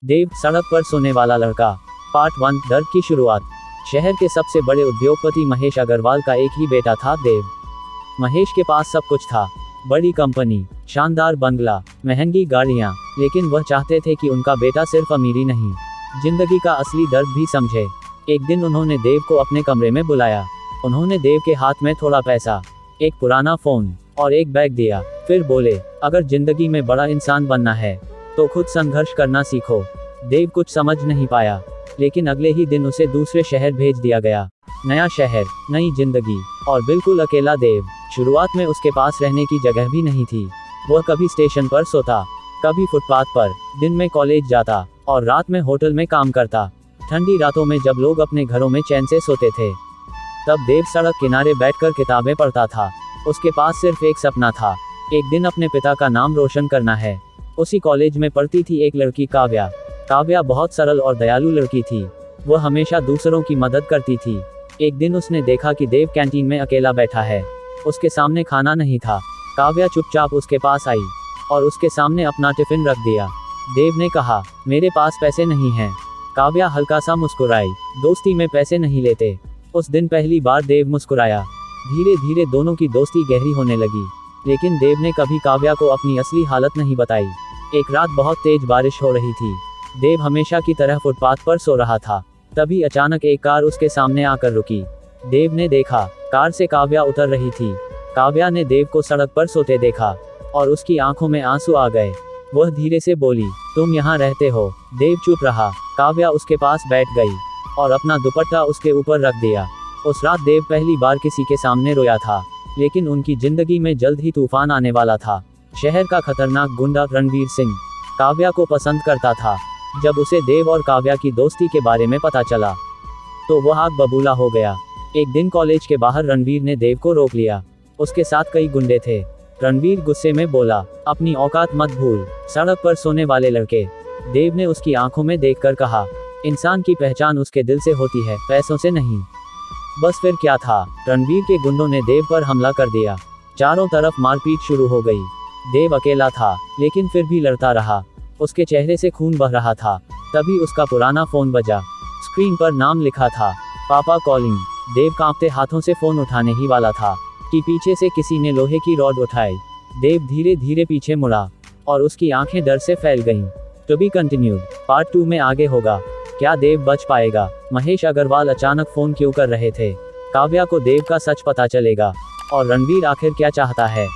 देव, सड़क पर सोने वाला लड़का। पार्ट 1, दर्द की शुरुआत। शहर के सबसे बड़े उद्योगपति महेश अग्रवाल का एक ही बेटा था, देव। महेश के पास सब कुछ था, बड़ी कंपनी, शानदार बंगला, महंगी गाड़ियां, लेकिन वह चाहते थे कि उनका बेटा सिर्फ अमीरी नहीं, जिंदगी का असली दर्द भी समझे। एक दिन उन्होंने देव को अपने कमरे में बुलाया। उन्होंने देव के हाथ में थोड़ा पैसा, एक पुराना फोन और एक बैग दिया। फिर बोले, अगर जिंदगी में बड़ा इंसान बनना है तो खुद संघर्ष करना सीखो। देव कुछ समझ नहीं पाया, लेकिन अगले ही दिन उसे दूसरे शहर भेज दिया गया। नया शहर, नई जिंदगी, और बिल्कुल अकेला देव। शुरुआत में उसके पास रहने की जगह भी नहीं थी। वह कभी स्टेशन पर सोता, कभी फुटपाथ पर, दिन में कॉलेज जाता और रात में होटल में काम करता। ठंडी रातों में जब लोग अपने घरों में चैन से सोते थे, तब देव सड़क किनारे बैठकर किताबें पढ़ता था। उसके पास सिर्फ एक सपना था, एक दिन अपने पिता का नाम रोशन करना है। उसी कॉलेज में पढ़ती थी एक लड़की, काव्या। काव्या बहुत सरल और दयालु लड़की थी। वह हमेशा दूसरों की मदद करती थी। एक दिन उसने देखा कि देव कैंटीन में अकेला बैठा है। उसके सामने खाना नहीं था। काव्या चुपचाप उसके पास आई और उसके सामने अपना टिफिन रख दिया। देव ने कहा, मेरे पास पैसे नहीं हैं। काव्या हल्का सा मुस्कुराई। दोस्ती में पैसे नहीं लेते। उस दिन पहली बार देव मुस्कुराया। धीरे धीरे दोनों की दोस्ती गहरी होने लगी, लेकिन देव ने कभी काव्या को अपनी असली हालत नहीं बताई। एक रात बहुत तेज बारिश हो रही थी। देव हमेशा की तरह फुटपाथ पर सो रहा था। तभी अचानक एक कार उसके सामने आकर रुकी। देव ने देखा, कार से काव्या उतर रही थी। काव्या ने देव को सड़क पर सोते देखा और उसकी आंखों में आंसू आ गए। वह धीरे से बोली, तुम यहाँ रहते हो? देव चुप रहा। काव्या उसके पास बैठ गई और अपना दुपट्टा उसके ऊपर रख दिया। उस रात देव पहली बार किसी के सामने रोया था, लेकिन उनकी जिंदगी में जल्द ही तूफान आने वाला था। शहर का खतरनाक गुंडा रणवीर सिंह काव्या को पसंद करता था। जब उसे देव और काव्या की दोस्ती के बारे में पता चला, तो वह आग बबूला हो गया। एक दिन कॉलेज के बाहर रणवीर ने देव को रोक लिया। उसके साथ कई गुंडे थे। रणवीर गुस्से में बोला, अपनी औकात मत भूल, सड़क पर सोने वाले लड़के। देव ने उसकी आंखों में देखकर कहा, इंसान की पहचान उसके दिल से होती है, पैसों से नहीं। बस फिर क्या था, रणवीर के गुंडों ने देव पर हमला कर दिया। चारों तरफ मारपीट शुरू हो गई। देव अकेला था, लेकिन फिर भी लड़ता रहा। उसके चेहरे से खून बह रहा था। तभी उसका पुराना फोन बजा। स्क्रीन पर नाम लिखा था, पापा कॉलिंग। देव कांपते हाथों से फोन उठाने ही वाला था कि पीछे से किसी ने लोहे की रॉड उठाई। देव धीरे धीरे पीछे मुड़ा और उसकी आंखें डर से फैल गईं। To be continued. पार्ट 2 में आगे होगा। क्या देव बच पाएगा? महेश अग्रवाल अचानक फोन क्यों कर रहे थे? काव्या को देव का सच पता चलेगा? और रणवीर आखिर क्या चाहता है?